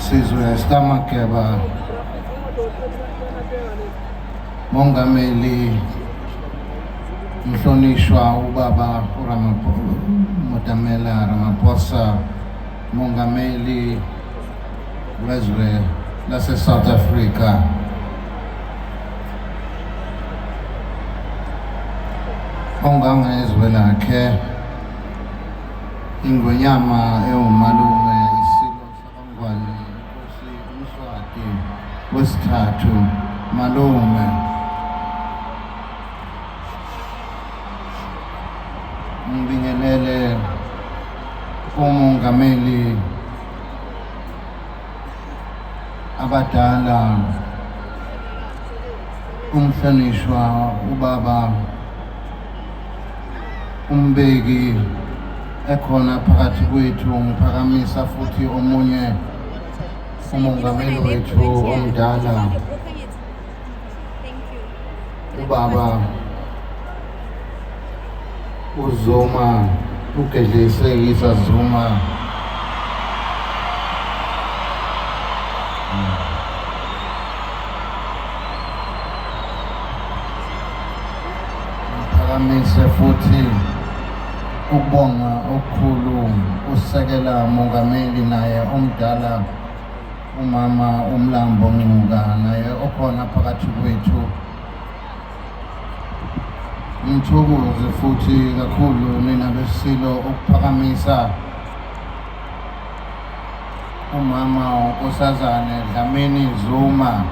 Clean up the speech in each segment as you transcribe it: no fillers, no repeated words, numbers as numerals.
Sizwe Stamakeba Mongameli Mhlonishwa ubaba Motamela Ramaphosa Mongameli wezwe lase South Africa, ongangezwe lakhe ingonyama ewumalume isilo sakangwane inkosi uMswati wesithathu malume ngibingelele umongameli abadala umhlonishwa ubaba umbeki ekhona phakathi kwethu, ngiphakamisa futhi omunye umongameli wethu omdala ubaba uZuma uGedleyisekisa Zuma. Ngiphakamisa futhi ukubonga okukhulu usekela mongameli naye omdala umama uMlambo Ngcuka naye okhona phakathi kwethu. Ngithokoze futhi kakhulu nina besilo ukuphakamisa umama uNkosazane Dlamini Zuma.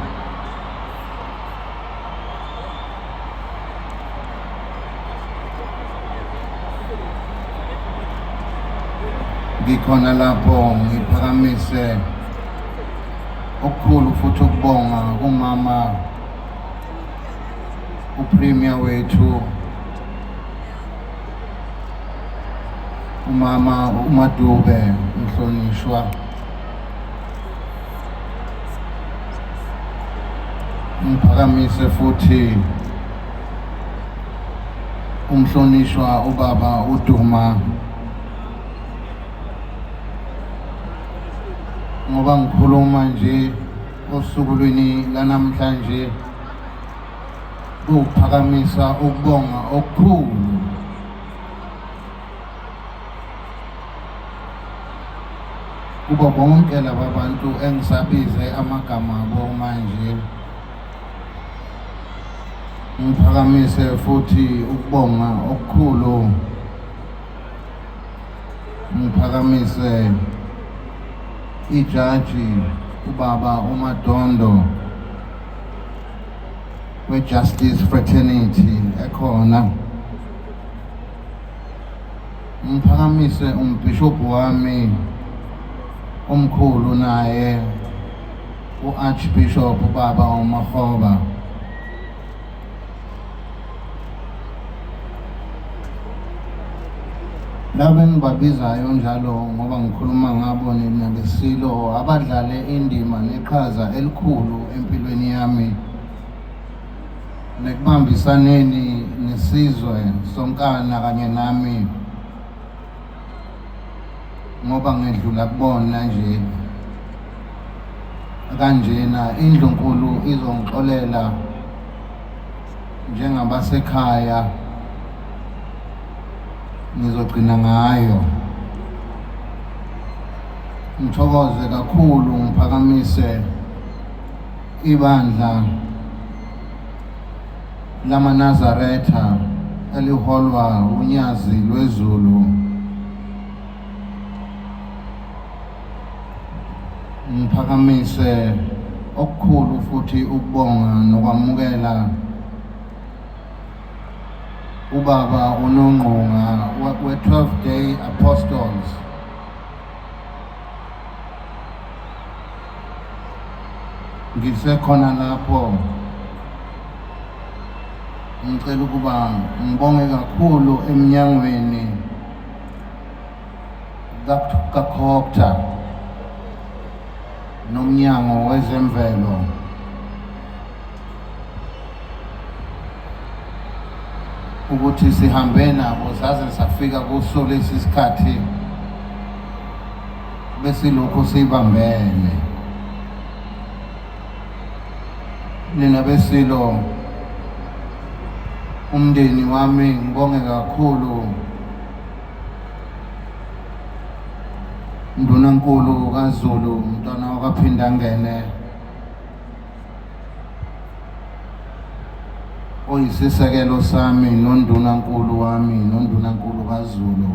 Ngikhona lapho ngiphakamise okukhulu futhi ukubonga umama uPremier wethu umama uMadube Mhlonishwa. Ngiphakamise futhi umhlonishwa ubaba uDuma, ngoba ngikhuluma nje osukwini lanamhlanje ukuphakamisa ukubonga okukhulu kubo bonke laba bantu engisabize amagama abo manje. Ngiphakamise futhi ukubonga okukhulu, ngiphakamise ijaji ubaba uMadondo we-Justice Fraternity ekhona. Ngiphakamise umbhishobhu wami omkhulu naye u-Archbishop ubaba uMakgoba. Laba engibabizayo njalo ngoba ngikhuluma ngabo nina besilo abadlale indima neqhaza elikhulu empilweni yami nekubambisaneni nesizwe sonkana kanye nami, ngoba ngedlula kubona nje kanjena indlunkulu izongixolela njengabasekhaya, ngizogcina ngayo. Ngithokoze kakhulu, ngiphakamise ibandla lamaNazaretha eliholwa unyazi lweZulu. Ngiphakamise okukhulu futhi ukubonga nokwamukela ubaba uNongqunga we-12-day Apostles. Ngisekhona lapho ngicela ukuba ngibonge kakhulu eminyangweni kaContact nomnyango wezemvelo ukuthi sihambe nabo saze safika kuso lesi sikhathi besilokhu sibambene. nina besilo umndeni wami ngibonge kakhulu Ndunankulu kaZulu umntwana wakwaPhindangene oyisisekelo sami noNdunankulu wami noNdunankulu kaZulu.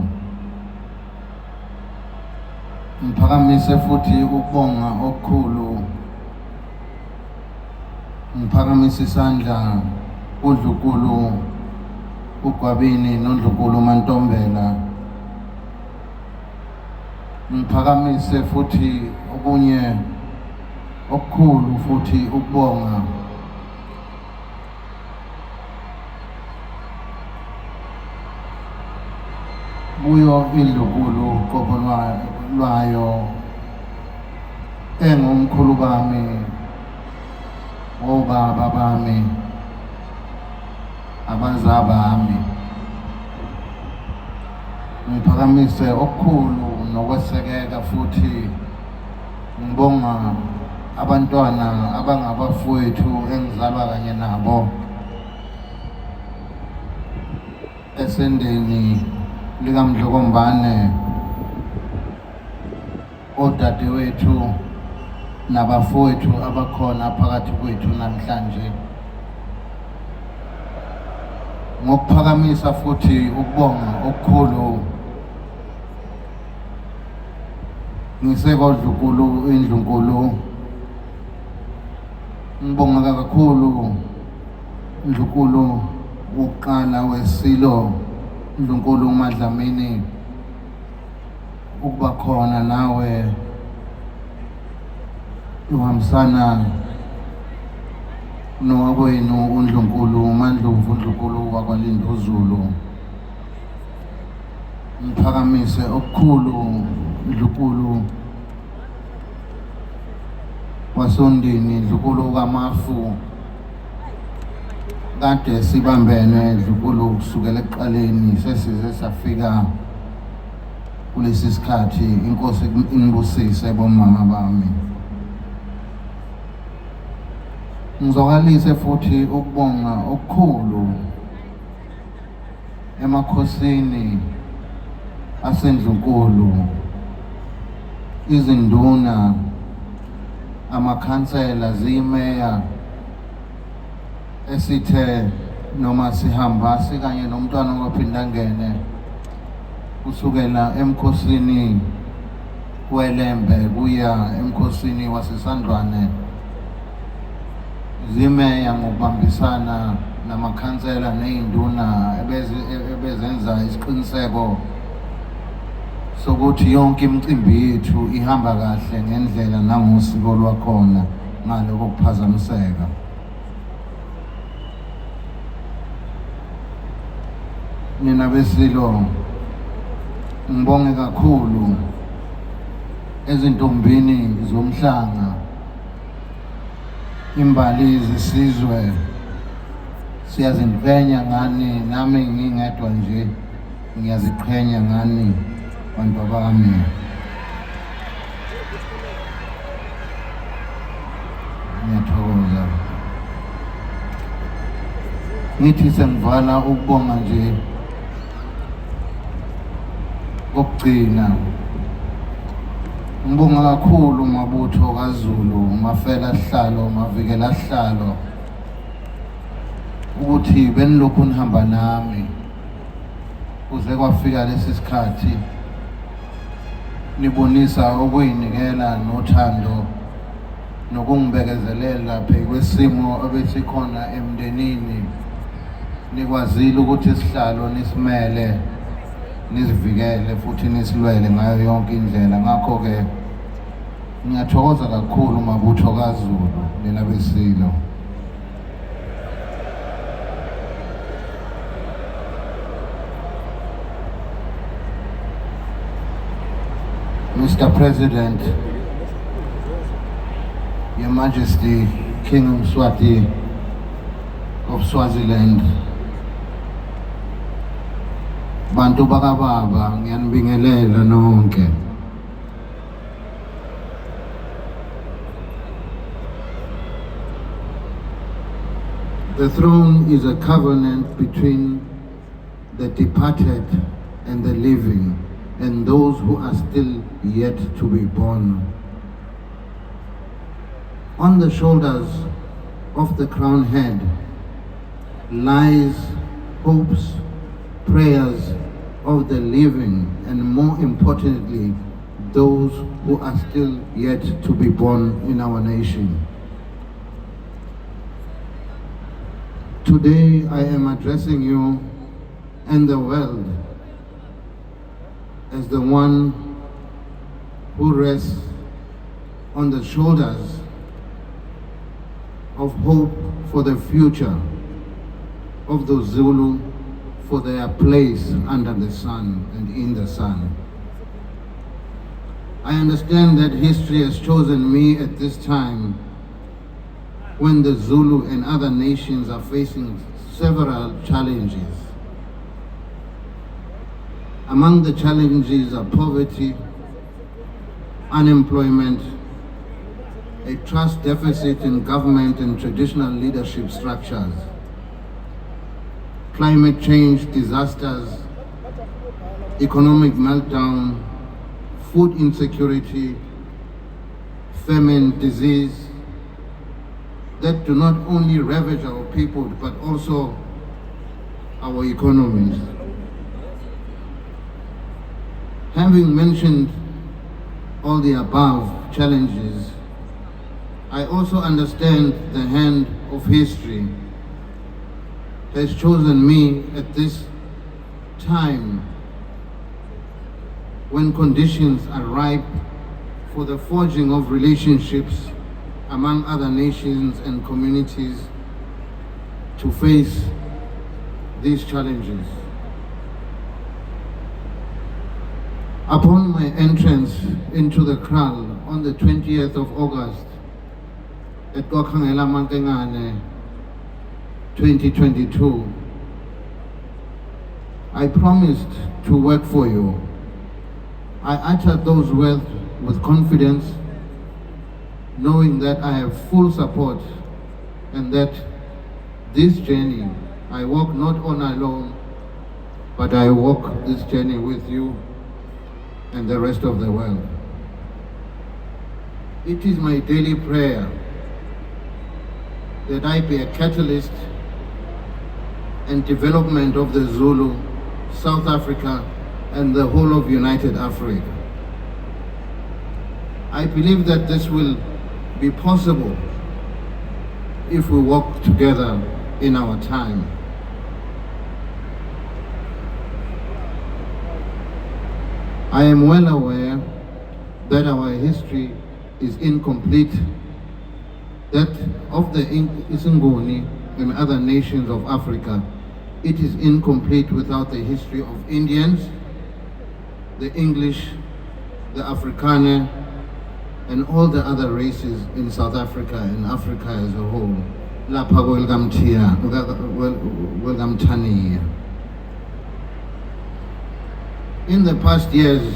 Ngiphakamise futhi ukubonga okukhulu, ngiphakamise isandla kuNdlunkulu uGwabini noNdlunkulu uMantombela. Ngiphakamise futhi okunye okukhulu futhi ukubonga kuyo iNdlunkulu qobo lwayo engumkhulu bami, obaba bami, abazabami. Ngiphakamise okukhulu nokwesekeka futhi ngibonga abantwana abangabafowethu engizalwa kanye nabo esendeni likaMdlokombane, odadewethu nabafowethu abakhona phakathi kwethu namhlanje. Ngokuphakamisa futhi ukubonga okukhulu ngisekoNdlunkulu iNdlunkulu, ngibonga kakhulu Ndlunkulu uqala wesilo Ndlunkulu uMadlamini ukuba khona nawe uhambisana nowakwenu uNdlunkulu uMandlovu uNdlunkulu wakwaLindozulu. Ngiphakamise okukhulu Ndlunkulu wasondini, Ndlunkulu kaMafu, kade sibambene Ndlunkulu kusukela ekuqaleni sesize safika kulesi sikhathi. Inkosi inibusise bomama bami. Ngizokalise futhi ukubonga okukhulu emakhosini aseNdlunkulu, izinduna, amakhansela, zimeya esithe noma sihamba sikanye nomntwana waPhindangene kusukela emkhosini weLembe kuya emkhosini waseSandwane. Zimeya ngokubambisana namakhansela nezinduna ebezenza isiqiniseko sokuthi yonke imicimbi yethu ihamba kahle ngendlela nangosiko lwakhona ngaloko kuphazamiseka. Nina besilo ngibonge kakhulu ezintombini zomhlanga, imbali zesizwe, siyaziqhenya ngani, nami ngingedwa nje ngiyaziqhenya ngani bantu bami. Ngiyathokoza. Ngithi sengivala ukubonga nje kokugcina, ngibonga kakhulu mabutho kaZulu, mafela sihlalo, mavikela sihlalo, ukuthi benilokhu nihamba nami kuze kwafika lesi sikhathi, nibonisa ukuyinikela nothando nokungibekezelela phezu kwesimo ebesikhona emndenini. Nikwazile ukuthi sihlalo nisimele, nisivikele futhi nisilwele ngayo yonke indlela. Ngakho-ke ngiyathokoza kakhulu mabutho kaZulu nina besilo. Mr. President, Your Majesty, King Mswati of Swaziland, bantu bakababa, ngiyanibingelela nonke. The throne is a covenant between the departed and the living, and those who are still yet to be born. On the shoulders of the crowned head lies hopes, prayers of the living, and more importantly, those who are still yet to be born in our nation. Today I am addressing you and the world as the one who rests on the shoulders of hope for the future of the Zulu, for their place under the sun and in the sun. I understand that history has chosen me at this time when the Zulu and other nations are facing several challenges. Among the challenges are poverty, unemployment, a trust deficit in government and traditional leadership structures, climate change disasters, economic meltdown, food insecurity, famine, disease that do not only ravage our people but also our economies. Having mentioned all the above challenges, I also understand the hand of history has chosen me at this time when conditions are ripe for the forging of relationships among other nations and communities to face these challenges. Upon my entrance into the kraal on the 20th of August at Kokhangela Mankengane 2022, I promised to work for you. I uttered those words with confidence, knowing that I have full support and that this journey I walk not on alone, but I walk this journey with you and the rest of the world. It is my daily prayer that I be a catalyst and development of the Zulu, South Africa, and the whole of United Africa. I believe that this will be possible if we work together in our time. I am well aware that our history is incomplete, that of the Isingoni and other nations of Africa, it is incomplete without the history of Indians, the English, the Afrikaner, and all the other races in South Africa and Africa as a whole. Lapha welcome Tani. In the past years,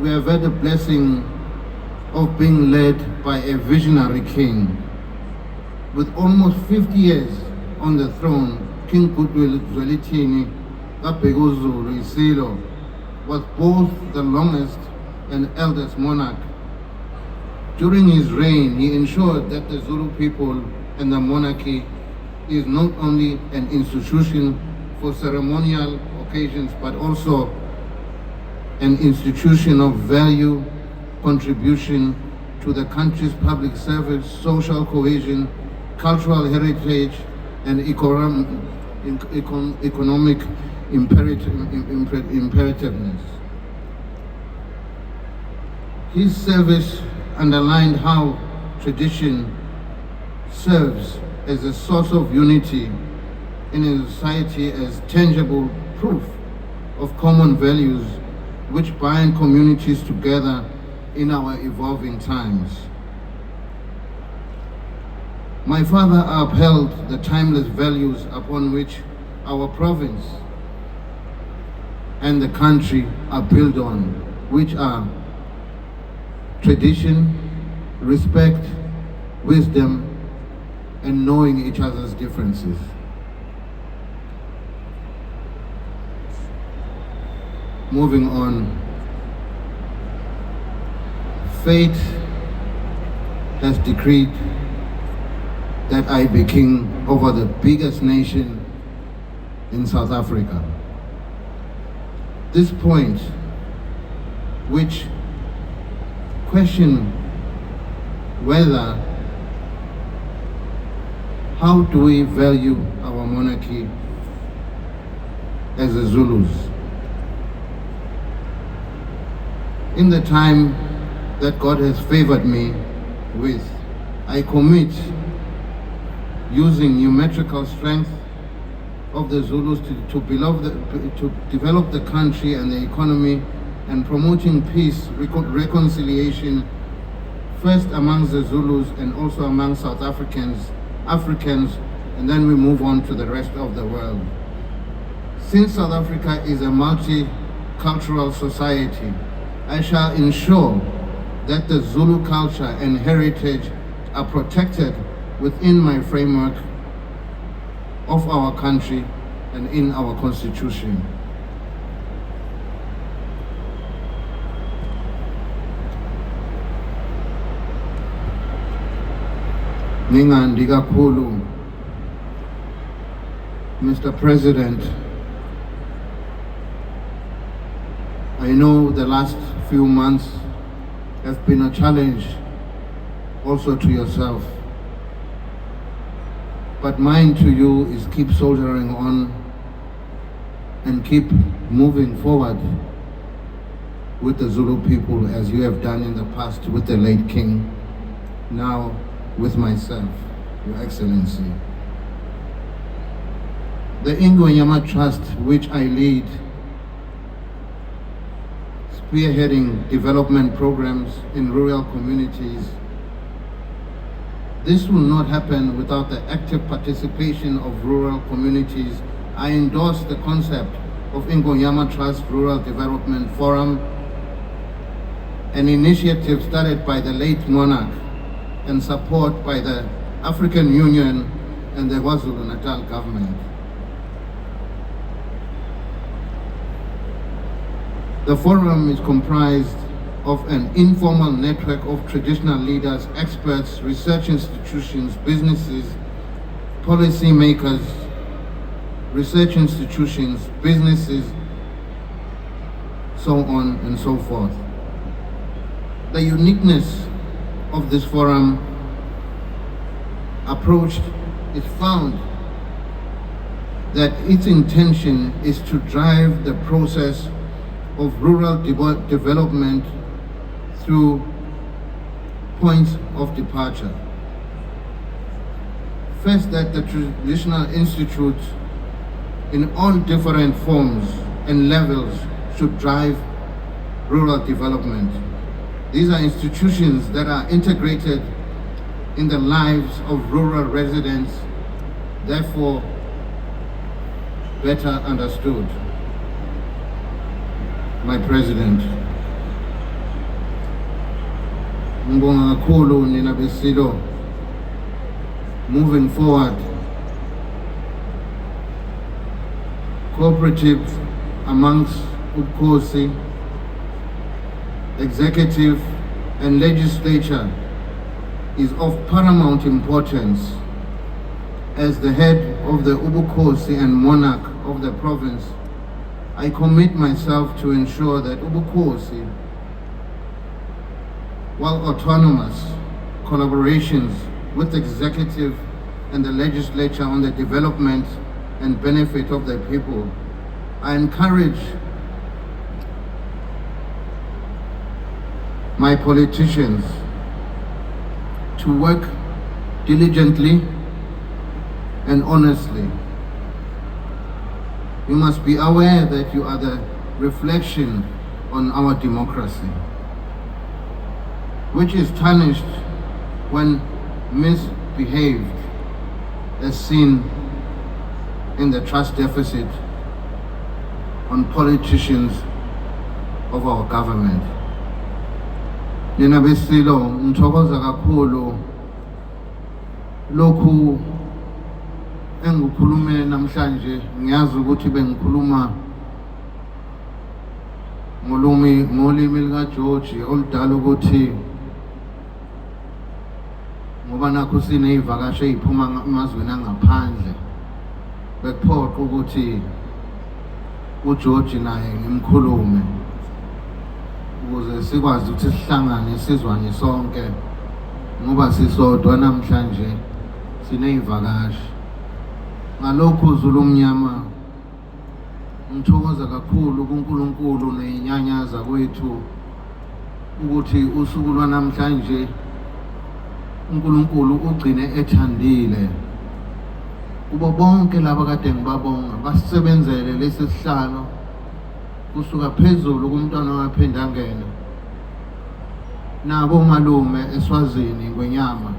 we have had the blessing of being led by a visionary king. With almost 50 years on the throne, King Goodwill Zwelithini Zulu Isilo was both the longest and eldest monarch. During his reign, he ensured that the Zulu people and the monarchy is not only an institution for ceremonial occasions, but also an institution of value, contribution to the country's public service, social cohesion, cultural heritage, and economic imperativeness. His service underlined how tradition serves as a source of unity in a society, as tangible proof of common values which bind communities together in our evolving times. My father upheld the timeless values upon which our province and the country are built on, which are tradition, respect, wisdom, and knowing each other's differences. Moving on, fate has decreed that I be king over the biggest nation in South Africa. This point, which question whether how do we value our monarchy as the Zulus. In the time that God has favored me with, I commit using numerical strength of the Zulus to develop the country and the economy and promoting peace, reconciliation, first amongst the Zulus and also among South Africans, and then we move on to the rest of the world. Since South Africa is a multicultural society, I shall ensure that the Zulu culture and heritage are protected within my framework of our country and in our constitution. Ngingandi kakhulu, Mr. President. I know the last few months have been a challenge also to yourself. But mine to you is keep soldiering on and keep moving forward with the Zulu people as you have done in the past with the late King, now with myself, Your Excellency. The Ingonyama Trust, which I lead, spearheading development programs in rural communities. This will not happen without the active participation of rural communities. I endorse the concept of Ingonyama Trust Rural Development Forum, an initiative started by the late monarch and support by the African Union and the KwaZulu-Natal government. The forum is comprised of an informal network of traditional leaders, experts, research institutions, businesses, policy makers, research institutions, businesses, so on and so forth. The uniqueness of this forum approach is found that its intention is to drive the process of rural development through points of departure. First, that the traditional institutes in all different forms and levels should drive rural development. These are institutions that are integrated in the lives of rural residents, therefore better understood. My President, ngibonga kakhulu nina besilo. Moving forward, cooperative amongst ubukhosi, executive and legislature is of paramount importance. As the head of the ubukhosi and monarch of the province, I commit myself to ensure that ubukhosi, while autonomous, collaborations with the executive and the legislature on the development and benefit of the people. I encourage my politicians to work diligently and honestly. You must be aware that you are the reflection on our democracy, which is tarnished when misbehaved, as seen in the trust deficit on politicians of our government. Nina besilo, ngithokoza kakhulu lokhu engikukhulume namhlanje ngiyazi ukuthi bengikhuluma ngolimi likaJoji oludala ukuthi ngoba nakho sineyivakashi eziphuma emazweni angaphandle bekuphoqa ukuthi uJoji naye ngimkhulume ukuze sikwazi ukuthi sihlangane sizwane sonke ngoba sisodwa namhlanje sineyivakashi. Ngalokho Zulu mnyama ngithokoza kakhulu kuNkulunkulu nezinyanyaza kwethu ukuthi usuku lwanamhlanje uNkulunkulu ugcine ethandile kubo bonke laba kade ngibabonga basebenzele lesi sihlalo kusuka phezulu kumntwana waPhendangene nabo malume eSwazini kwenyama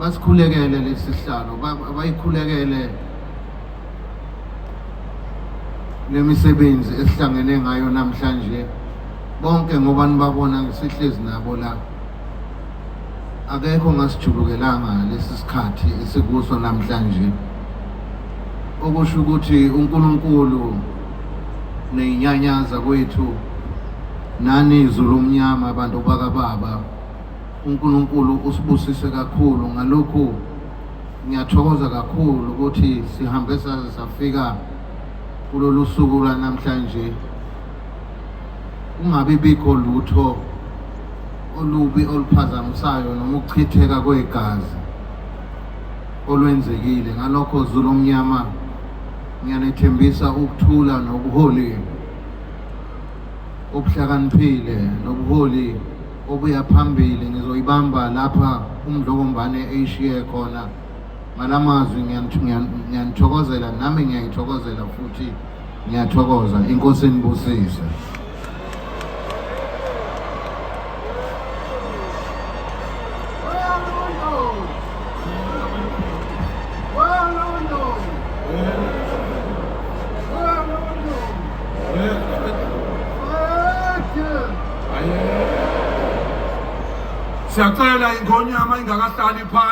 basikhulekele lesi sihlalo bayikhulekele lemisebenzi esihlangene ngayo namhlanje bonke ngoba nibabona ngisihlezi nabo la akekho ngasijulukelanga lesi sikhathi esikuso namhlanje okusho ukuthi uNkulunkulu nezinyanyaza kwethu nani Zulu mnyama abantu bakababa uNkulunkulu usibusise kakhulu. Ngalokho ngiyathokoza kakhulu ukuthi sihambe safika kulolu suku namhlanje kungabi bikho lutho olubi oluphazamisayo noma ukuchitheka kwegazi olwenzekile. Ngalokho Zulu mnyama ngiyanethembisa ukuthula nobuholi obuhlakaniphile nobuholi obuya phambili. Ngizoyibamba lapha umdlokombane eyishiye khona ngalamazwi ngiyanithokozela nami ngiyayithokozela futhi ngiyathokoza. Inkosi enibusise. Siyacela ingonyama ingakahlali phansi.